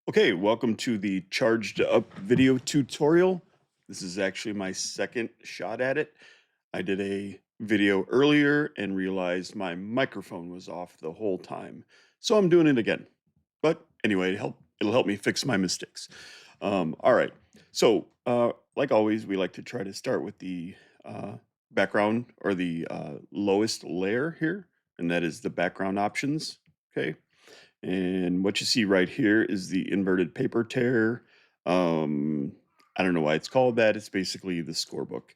Okay, welcome to the charged up video tutorial. This is actually my second shot at it. I did a video earlier and realized my microphone was off the whole time. So I'm doing it again. But anyway, it'll help me fix my mistakes. All right. So like always, we like to try to start with the background or the lowest layer here, and that is the background options. Okay. And what you see right here is the inverted paper tear. Um, I don't know why it's called that. It's basically the scorebook.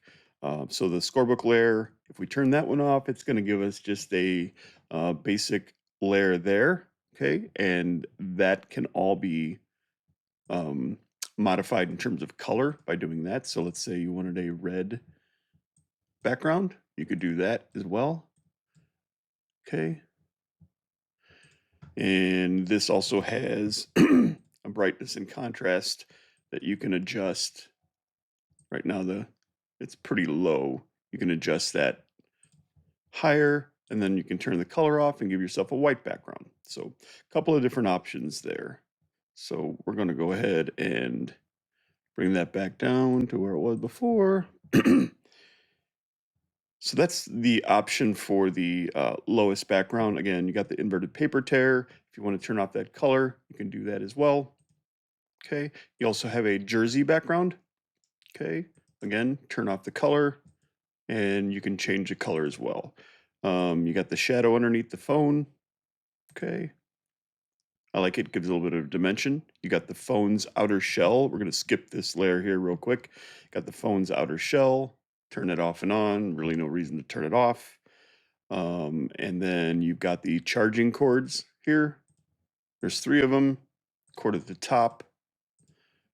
So the scorebook layer, if we turn that one off, it's going to give us just a basic layer there. Okay, and that can all be um, modified in terms of color by doing that. So let's say you wanted a red background, you could do that as well. Okay, and this also has a brightness and contrast that you can adjust. Right now it's pretty low. You can adjust that higher, and then you can turn the color off and give yourself a white background. So a couple of different options there. So we're going to go ahead and bring that back down to where it was before. So that's the option for the lowest background. Again, you got the inverted paper tear. If you want to turn off that color, you can do that as well. Okay. You also have a jersey background. Okay. Again, turn off the color and you can change the color as well. You got the shadow underneath the phone. Okay. I like it, gives a little bit of dimension. You got the phone's outer shell. We're going to skip this layer here real quick. Got the phone's outer shell. Turn it off and on. Really no reason to turn it off. And then you've got the charging cords here. There's three of them. Cord at the top.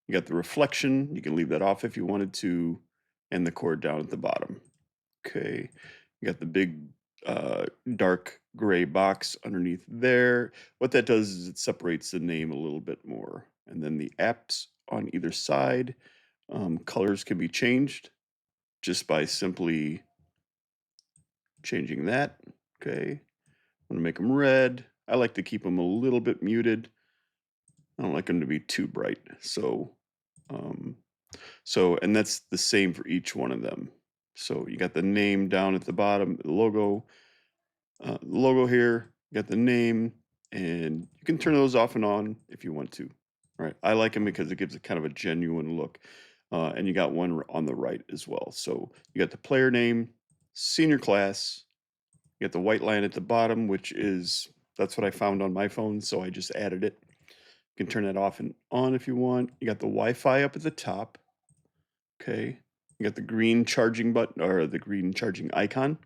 You got the reflection. You can leave that off if you wanted to. And the cord down at the bottom. Okay. You got the big dark gray box underneath there. What that does is it separates the name a little bit more. And then the apps on either side, colors can be changed just by simply changing that. Okay. I'm going to make them red. I like to keep them a little bit muted. I don't like them to be too bright. Um, and that's the same for each one of them. So you got the name down at the bottom, the logo here, you got the name, and you can turn those off and on if you want to. All right, I like them because it gives it kind of a genuine look. And you got one on the right as well. So you got the player name, senior class, you got the white line at the bottom, that's what I found on my phone, so I just added it. You can turn that off and on if you want. You got the Wi-Fi up at the top. Okay. You got the green charging button or the green charging icon.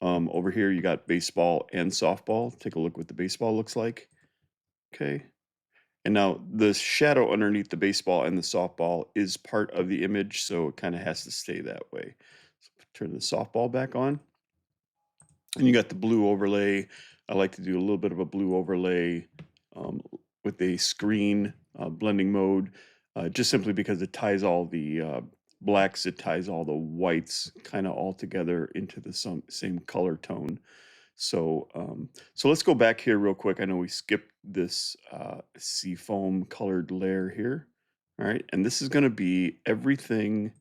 Over here, you got baseball and softball. Take a look what the baseball looks like. Okay. And now the shadow underneath the baseball and the softball is part of the image, so it kind of has to stay that way. So turn the softball back on. And you got the blue overlay. I like to do a little bit of a blue overlay um, with a screen blending mode, just simply because it ties all the blacks, it ties all the whites kind of all together into the same color tone. So let's go back here real quick. I know we skipped this seafoam colored layer here. All right, and this is going to be everything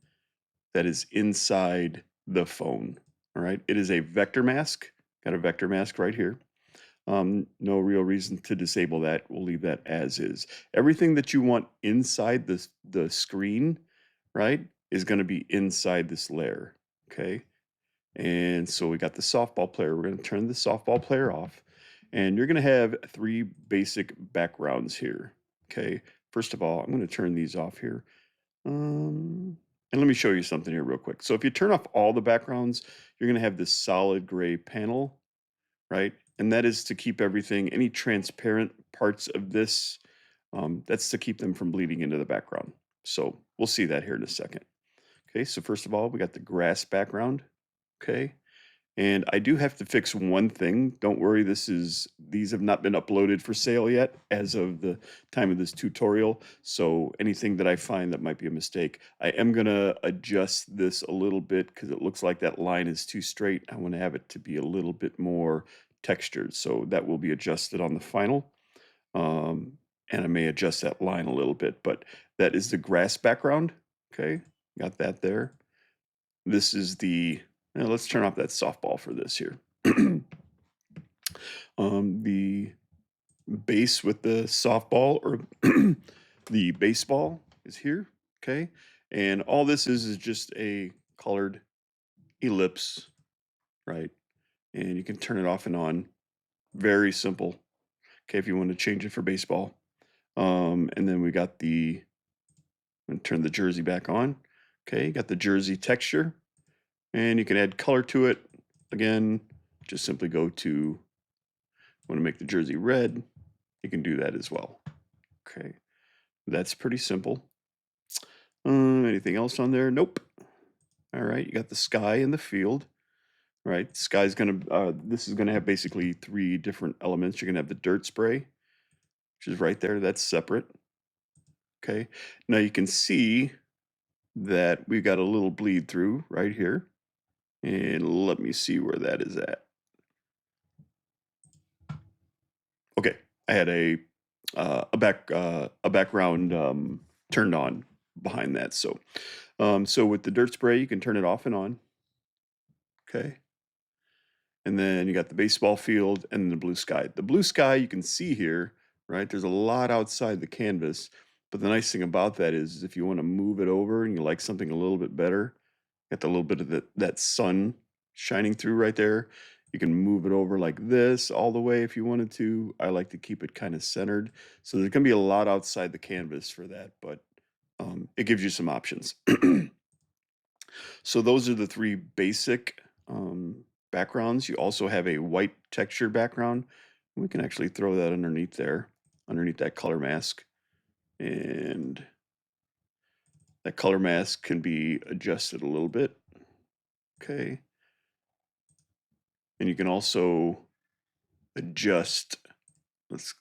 that is inside the phone. All right, it is a vector mask. Got a vector mask right here. No real reason to disable that. We'll leave that as is. Everything that you want inside the screen, right, is going to be inside this layer. Okay, and so we got the softball player. We're going to turn the softball player off, and you're going to have three basic backgrounds here. Okay, first of all, I'm going to turn these off here. And let me show you something here real quick. So if you turn off all the backgrounds, you're going to have this solid gray panel, right? And that is to keep everything, any transparent parts of this, that's to keep them from bleeding into the background. So we'll see that here in a second. Okay, so first of all, we got the grass background. Okay, and I do have to fix one thing. Don't worry, these have not been uploaded for sale yet as of the time of this tutorial. So anything that I find that might be a mistake, I am gonna adjust this a little bit because it looks like that line is too straight. I want to have it to be a little bit more textured. So that will be adjusted on the final. Um, and I may adjust that line a little bit, but that is the grass background. Okay, got that there. This is the, now let's turn off that softball for this here. The base with the softball or the baseball is here. Okay, and all this is just a colored ellipse, right? And you can turn it off and on. Very simple. Okay, if you want to change it for baseball. And then we got the, and turn the jersey back on. Okay, got the jersey texture, and you can add color to it. Again, just simply go to, want to make the jersey red, you can do that as well. Okay, that's pretty simple. Anything else on there? Nope. All right, you got the sky and the field. Right, sky's gonna, this is gonna have basically three different elements. You're gonna have the dirt spray, which is right there. That's separate. Okay, now you can see that we got a little bleed through right here. And let me see where that is at. Okay, I had a background turned on behind that. So so with the dirt spray, you can turn it off and on. Okay, and then you got the baseball field and the blue sky. The blue sky you can see here, right? There's a lot outside the canvas, but the nice thing about that is if you want to move it over and you like something a little bit better, got the little bit of that sun shining through right there. You can move it over like this all the way if you wanted to. I like to keep it kind of centered. So there's gonna be a lot outside the canvas for that, but it gives you some options. So those are the three basic backgrounds. You also have a white texture background. We can actually throw that underneath there, underneath that color mask. And that color mask can be adjusted a little bit. Okay. And you can also adjust,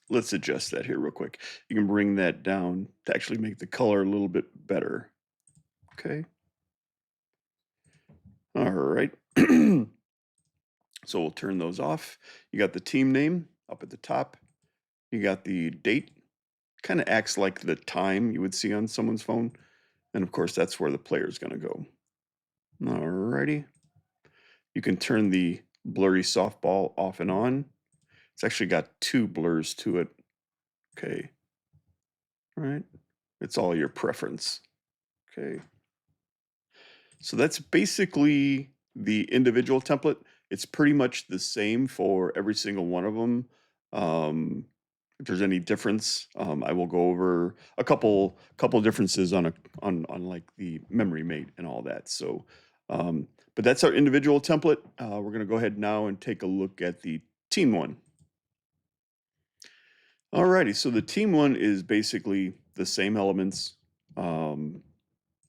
let's adjust that here real quick. You can bring that down to actually make the color a little bit better. Okay. All right. So we'll turn those off. You got the team name up at the top. You got the date, kind of acts like the time you would see on someone's phone. And of course, that's where the player is going to go. All righty. You can turn the blurry softball off and on. It's actually got two blurs to it. Okay. All right. It's all your preference. Okay. So that's basically the individual template. It's pretty much the same for every single one of them. If there's any difference, I will go over a couple differences on on like the memory mate and all that. So, but that's our individual template. We're going to go ahead now and take a look at the team one. Alrighty, so the team one is basically the same elements. You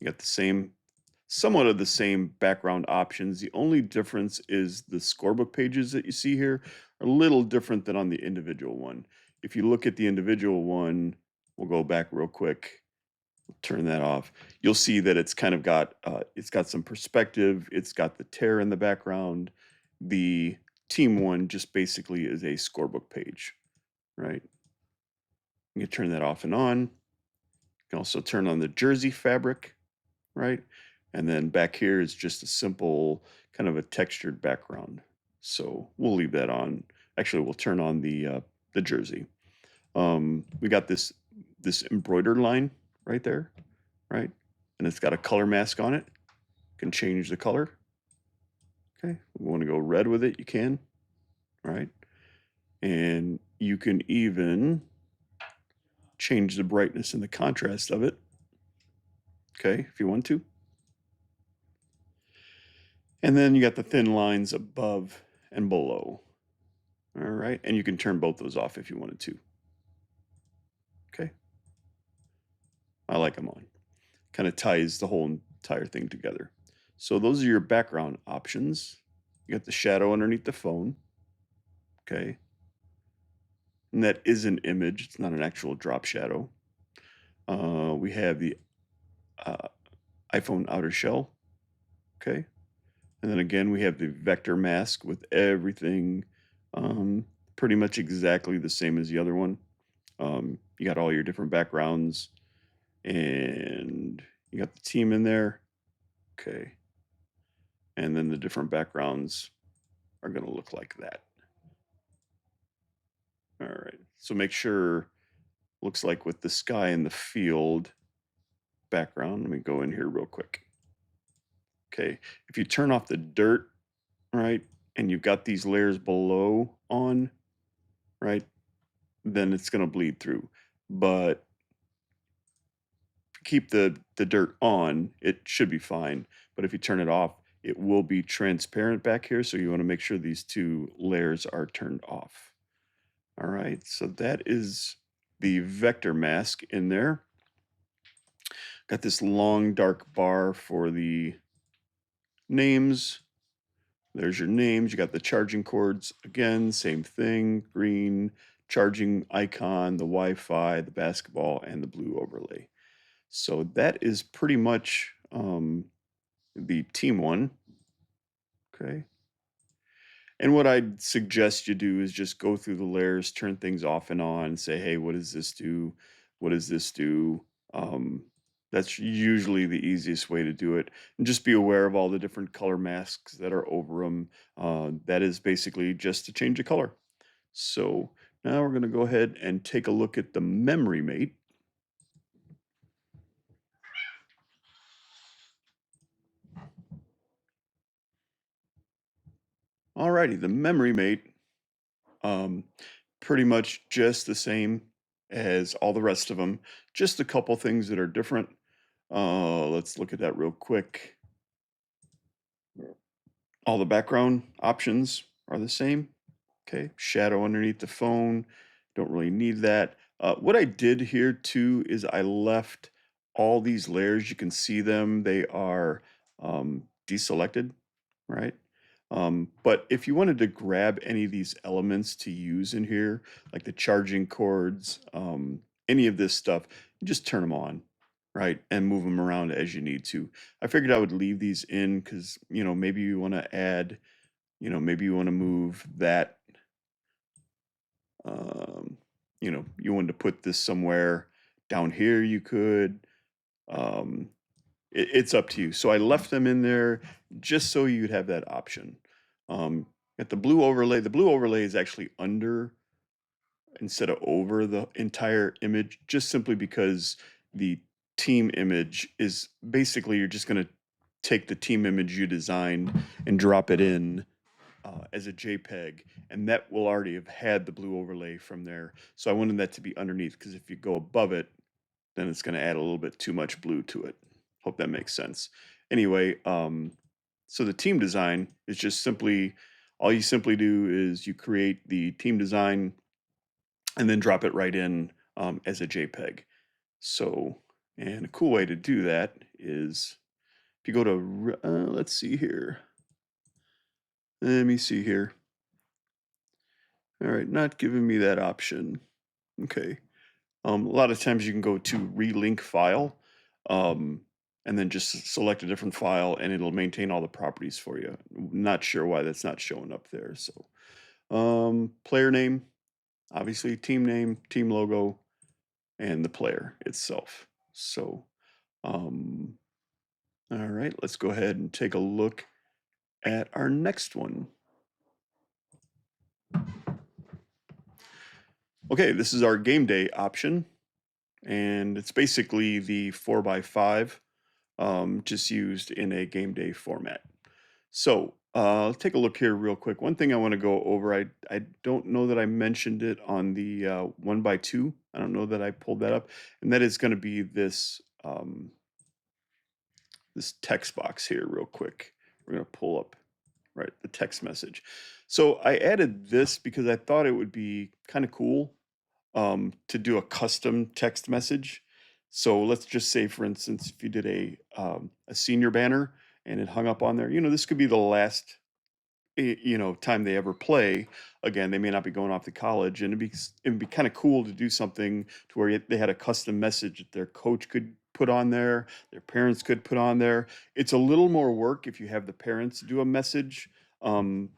got the same, somewhat of the same background options. The only difference is the scorebook pages that you see here are a little different than on the individual one. If you look at the individual one, we'll go back real quick, turn that off. You'll see that it's got some perspective. It's got the tear in the background. The team one just basically is a scorebook page, right? You can turn that off and on. You can also turn on the jersey fabric, right? And then back here is just a simple kind of a textured background. So we'll leave that on. Actually, we'll turn on the jersey. We got this embroidered line right there, right? And it's got a color mask on it. You can change the color. Okay, we want to go red with it, you can, right? And you can even change the brightness and the contrast of it. Okay, if you want to. And then you got the thin lines above and below. All right, and you can turn both those off if you wanted to. Okay, I like them on. Kind of ties the whole entire thing together. So those are your background options. You got the shadow underneath the phone. Okay, and that is an image. It's not an actual drop shadow. We have the uh, iPhone outer shell. Okay, and then again we have the vector mask with everything pretty much exactly the same as the other one. you got all your different backgrounds, and you got the team in there. Okay. And then the different backgrounds are going to look like that. All right. So make sure, looks like with the sky and the field background, let me go in here real quick. Okay. If you turn off the dirt, right, and you've got these layers below on, right, then it's going to bleed through. But keep the dirt on, it should be fine. But if you turn it off, it will be transparent back here. So you want to make sure these two layers are turned off. All right, so that is the vector mask in there. Got this long dark bar for the names. There's your names. You got the charging cords. Again, same thing. Green, charging icon, the Wi-Fi, the basketball, and the blue overlay. So that is pretty much the team one. Okay. And what I'd suggest you do is just go through the layers, turn things off and on, say, hey, what does this do? What does this do? Um, that's usually the easiest way to do it. And just be aware of all the different color masks that are over them. That is basically just to change the color. So now we're going to go ahead and take a look at the memory mate. Alrighty, the memory mate, um, pretty much just the same as all the rest of them. Just a couple things that are different. Let's look at that real quick. All the background options are the same. Okay, shadow underneath the phone. Don't really need that. What I did here too is I left all these layers. You can see them. They are deselected, right? But if you wanted to grab any of these elements to use in here, like the charging cords, any of this stuff, you just turn them on, right? And move them around as you need to. I figured I would leave these in because, maybe you want to add, maybe you want to move that, you wanted to put this somewhere down here, you could. Um, it's up to you. So I left them in there just so you'd have that option. At the blue overlay is actually under instead of over the entire image, just simply because the team image is basically you're just going to take the team image you designed and drop it in as a JPEG, and that will already have had the blue overlay from there. So I wanted that to be underneath because if you go above it, then it's going to add a little bit too much blue to it. Hope that makes sense. Anyway, so the team design is just simply, all you simply do is you create the team design and then drop it right in as a JPEG. So, and a cool way to do that is if you go to, let's see here. Let me see here. All right, not giving me that option. Okay. A lot of times you can go to relink file, um, and then just select a different file and it'll maintain all the properties for you. Not sure why that's not showing up there. So, player name, obviously team name, team logo, and the player itself. So, all right, let's go ahead and take a look at our next one. Okay, this is our game day option, and it's basically the 4x5, just used in a game day format. So let's take a look here real quick. One thing I want to go over, I don't know that I mentioned it on the 1x2. I don't know that I pulled that up, and that is going to be this this text box here real quick. We're going to pull up right the text message. So I added this because I thought it would be kind of cool to do a custom text message. So let's just say, for instance, if you did a senior banner and it hung up on there, this could be the last time they ever play. Again, they may not be going off to college, and it'd be kind of cool to do something to where they had a custom message that their coach could put on there, their parents could put on there. It's a little more work if you have the parents do a message. Um,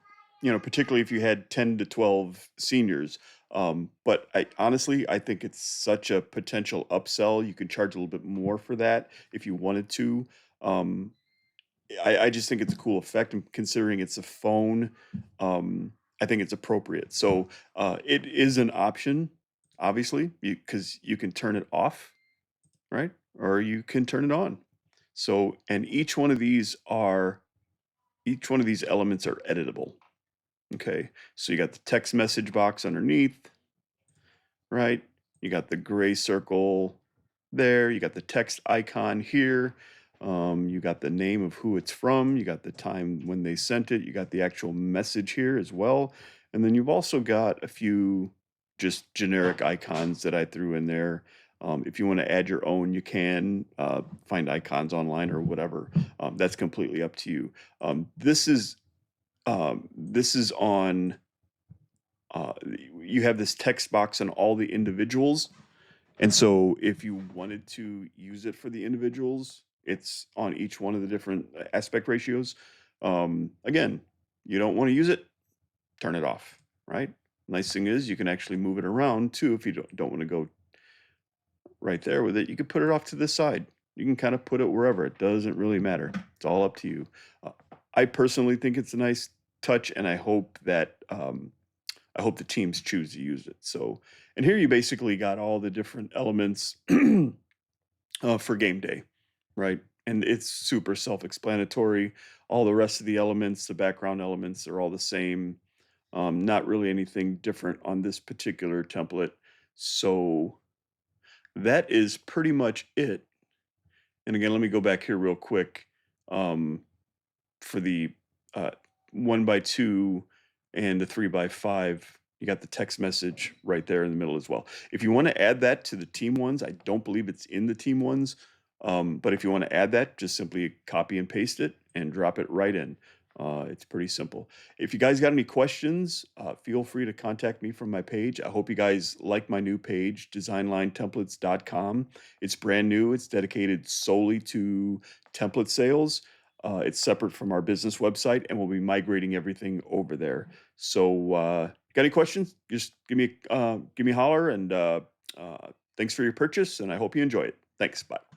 particularly if you had 10 to 12 seniors. But I honestly, I think it's such a potential upsell. You could charge a little bit more for that if you wanted to. Um, I just think it's a cool effect, and considering it's a phone, I think it's appropriate. So it is an option, obviously, because you can turn it off, right? Or you can turn it on. So, and each one of these elements are editable. Okay. So you got the text message box underneath, right? You got the gray circle there. You got the text icon here. You got the name of who it's from. You got the time when they sent it. You got the actual message here as well. And then you've also got a few just generic icons that I threw in there. If you want to add your own, you can find icons online or whatever. That's completely up to you. This is on you have this text box on all the individuals. And so if you wanted to use it for the individuals, it's on each one of the different aspect ratios. Again, you don't want to use it, turn it off, right? Nice thing is you can actually move it around too if you don't want to go right there with it. You can put it off to the side. You can kind of put it wherever. It doesn't really matter. It's all up to you. Uh, I personally think it's a nice touch, and I hope the teams choose to use it. So, and here you basically got all the different elements for game day, right? And it's super self-explanatory. All the rest of the elements, the background elements, are all the same. Not really anything different on this particular template. So that is pretty much it. And again, let me go back here real quick. Um, for the uh, 1x2 and the 3x5, you got the text message right there in the middle as well. If you want to add that to the team ones, I don't believe it's in the team ones. But if you want to add that, just simply copy and paste it and drop it right in. It's pretty simple. If you guys got any questions, feel free to contact me from my page. I hope you guys like my new page, designlinetemplates.com. It's brand new. It's dedicated solely to template sales. It's separate from our business website, and we'll be migrating everything over there. So, got any questions? Just give me a holler, and thanks for your purchase, and I hope you enjoy it. Thanks. Bye.